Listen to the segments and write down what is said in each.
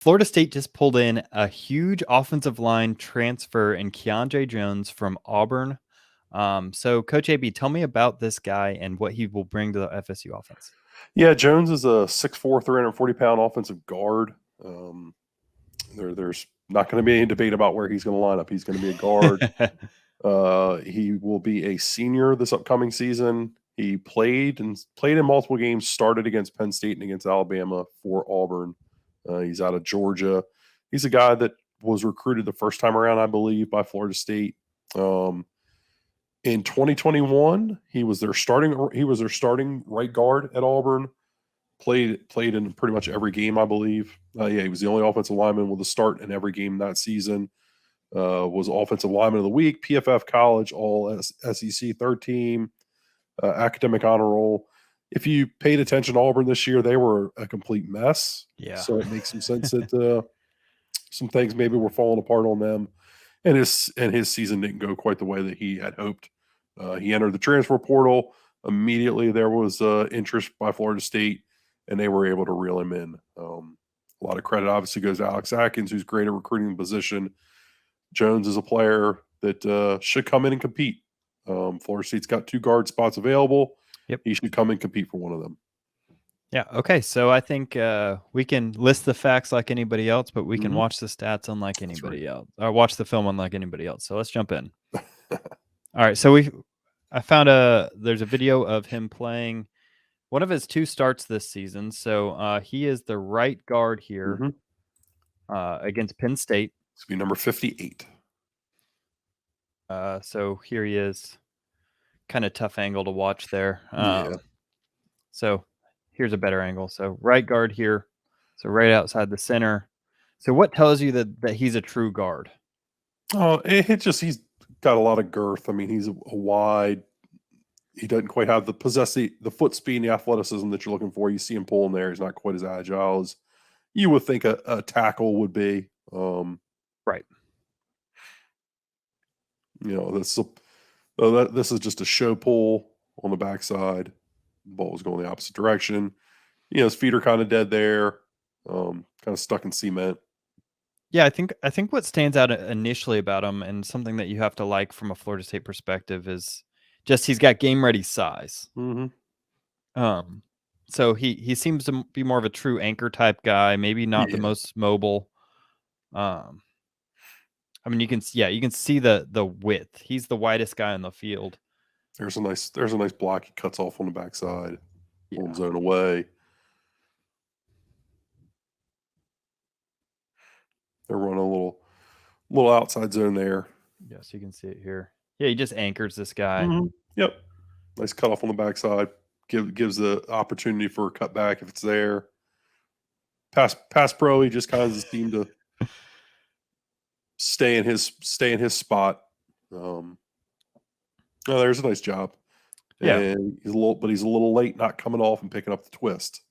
Florida State just pulled in a huge offensive line transfer in Keiondre Jones from Auburn. So, Coach AB, tell me about this guy and what he will bring to the FSU offense. Yeah, Jones is a 6'4", 340-pound offensive guard. There's not going to be any debate about where he's going to line up. He's going to be a guard. He will be a senior this upcoming season. He played in multiple games, started against Penn State and against Alabama for Auburn. He's out of Georgia. He's a guy that was recruited the first time around, I believe, by Florida State. In 2021, he was their starting right guard at Auburn. Played in pretty much every game, I believe. He was the only offensive lineman with a start in every game that season. Was offensive lineman of the week, PFF College, all SEC third team, academic honor roll. If you paid attention to Auburn this year, they were a complete mess. Yeah. So it makes some sense that some things maybe were falling apart on them, and his season didn't go quite the way that he had hoped. He entered the transfer portal. Immediately there was interest by Florida State, and they were able to reel him in. A lot of credit obviously goes to Alex Atkins, who's great at recruiting the position. Jones is a player that should come in and compete. Florida State's got 2 guard spots available. Yep. He should come and compete for one of them. Yeah. Okay. So I think we can list the facts like anybody else, but we can watch the stats unlike anybody else, or watch the film unlike anybody else. So let's jump in. All right. So I found there's a video of him playing one of his 2 starts this season. So he is the right guard here against Penn State. It's be number 58. So here he is. Kind of tough angle to watch there. So here's a better angle. So right guard here. So right outside the center. So what tells you that he's a true guard? Oh, he's got a lot of girth. I mean, he's a wide. He doesn't quite have the foot speed and the athleticism that you're looking for. You see him pulling there. He's not quite as agile as you would think a tackle would be. Right. This is just a show pull on the backside. The ball was going the opposite direction. His feet are kind of dead there, kind of stuck in cement. Yeah, I think what stands out initially about him, and something that you have to like from a Florida State perspective, is just he's got game ready size. So he seems to be more of a true anchor type guy, maybe not the most mobile. I mean, you can see the width. He's the widest guy on the field. There's a nice block. He cuts off on the backside, pulls zone away. They're running a little outside zone there. Yes, you can see it here. Yeah, he just anchors this guy. Yep. Nice cut off on the backside. Gives the opportunity for a cutback if it's there. Pass pro, he just kind of seemed to stay in his spot. There's a nice job. Yeah. And he's a little late not coming off and picking up the twist.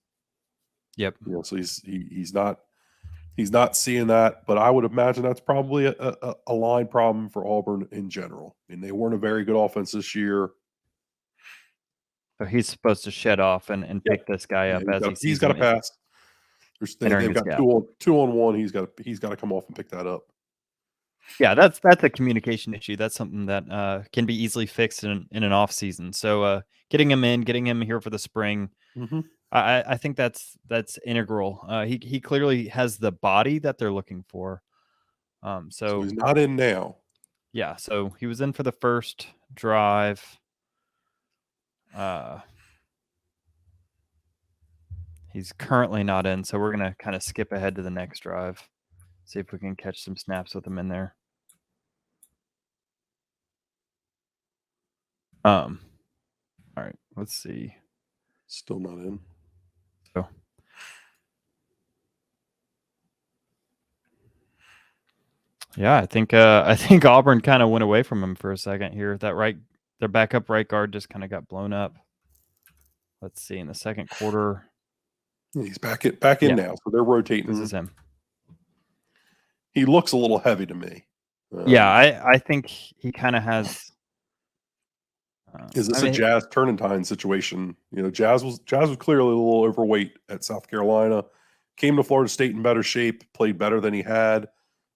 Yep. So he's not seeing that, but I would imagine that's probably a line problem for Auburn in general. I mean, they weren't a very good offense this year. So he's supposed to shed off and pick this guy up as he's got to pass. They've got 2-on-1. He's got to come off and pick that up. Yeah, that's a communication issue. That's something that can be easily fixed in an off season. So getting him here for the spring, I think that's integral. He clearly has the body that they're looking for. So he's not in now. Yeah, so he was in for the first drive. He's currently not in, so we're gonna kind of skip ahead to the next drive. See if we can catch some snaps with him in there. All right, let's see. Still not in. So, yeah, I think Auburn kind of went away from him for a second here. Their backup right guard just kind of got blown up. Let's see in the second quarter. He's back in now, so they're rotating. This is him. He looks a little heavy to me. I think he kind of has. Is this a Jazz Turnentine situation? Jazz was clearly a little overweight at South Carolina. came to Florida State in better shape, played better than he had.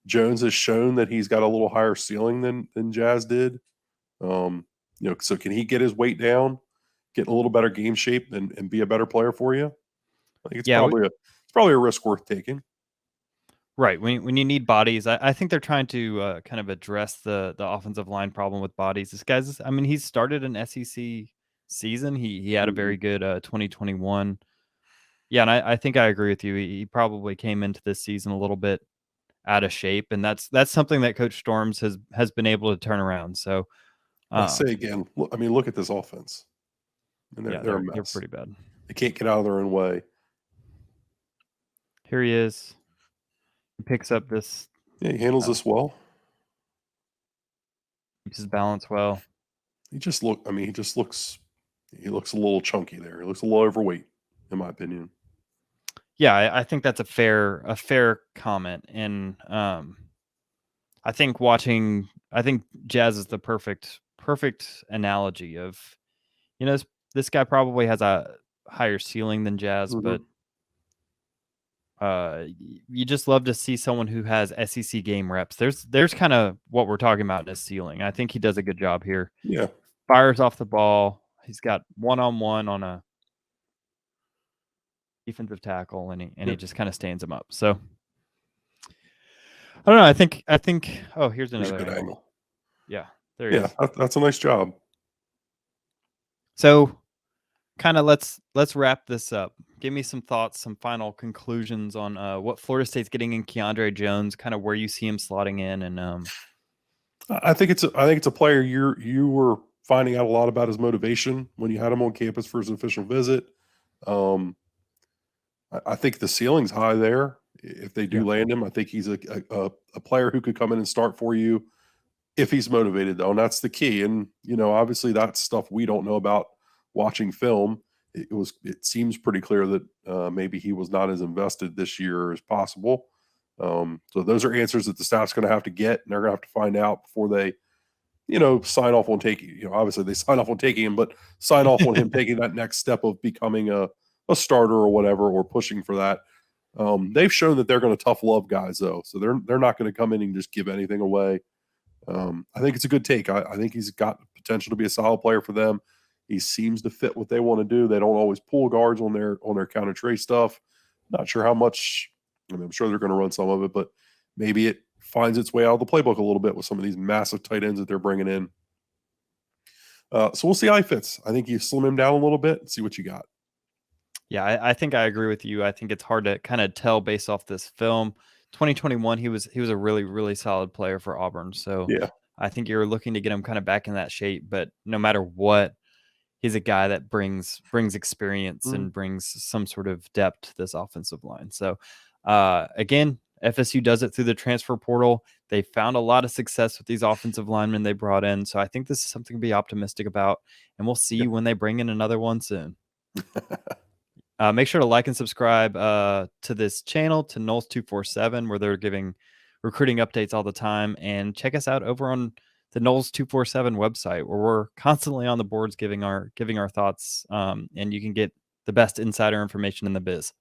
Jones has shown that he's got a little higher ceiling than Jazz did. So can he get his weight down, get in a little better game shape, and be a better player for you? I think it's probably a risk worth taking. Right. When you need bodies, I think they're trying to kind of address the offensive line problem with bodies. This guy's, I mean, he's started an SEC season. He had a very good 2021. Yeah, and I think I agree with you. He probably came into this season a little bit out of shape, and that's something that Coach Storms has been able to turn around. So I'll say again, look at this offense. And they're a mess. They're pretty bad. They can't get out of their own way. Here he is. He picks up this. Yeah, he handles this well. Keeps his balance well. He looks a little chunky there. He looks a little overweight, in my opinion. Yeah, I think that's a fair comment. And I think Jazz is the perfect analogy of, this guy probably has a higher ceiling than Jazz, but you just love to see someone who has SEC game reps. There's kind of what we're talking about in his ceiling. I think he does a good job here. Yeah. Fires off the ball. He's got one-on-one on a defensive tackle, and he just kind of stands him up. So I don't know. I think. Oh, here's another good angle. Yeah, there he is. Yeah, that's a nice job. So, kind of let's wrap this up. Give me some thoughts, some final conclusions on what Florida State's getting in Keiondre Jones, kind of where you see him slotting in, and I think it's a player you were finding out a lot about his motivation when you had him on campus for his official visit. I think the ceiling's high there. If they do land him, I think he's a player who could come in and start for you if he's motivated, though, and that's the key. And obviously that's stuff we don't know about watching film. It seems pretty clear that maybe he was not as invested this year as possible. So those are answers that the staff's going to have to get, and they're going to have to find out before they, sign off on taking. Obviously they sign off on taking him, but sign off on him taking that next step of becoming a starter or whatever, or pushing for that. They've shown that they're going to tough love guys, though, so they're not going to come in and just give anything away. I think it's a good take. I think he's got potential to be a solid player for them. He seems to fit what they want to do. They don't always pull guards on their counter trey stuff. Not sure how much. I'm sure they're going to run some of it, but maybe it finds its way out of the playbook a little bit with some of these massive tight ends that they're bringing in. So we'll see how he fits. I think you slim him down a little bit and see what you got. Yeah, I think I agree with you. I think it's hard to kind of tell based off this film. 2021, he was a really, really solid player for Auburn. So yeah, I think you're looking to get him kind of back in that shape. But no matter what, he's a guy that brings experience and brings some sort of depth to this offensive line. So again, FSU does it through the transfer portal. They found a lot of success with these offensive linemen they brought in. So I think this is something to be optimistic about. And we'll see when they bring in another one soon. Make sure to like and subscribe to this channel, to Knowles 247, where they're giving recruiting updates all the time. And check us out over on the Knowles 247 website, where we're constantly on the boards giving our thoughts. And you can get the best insider information in the biz.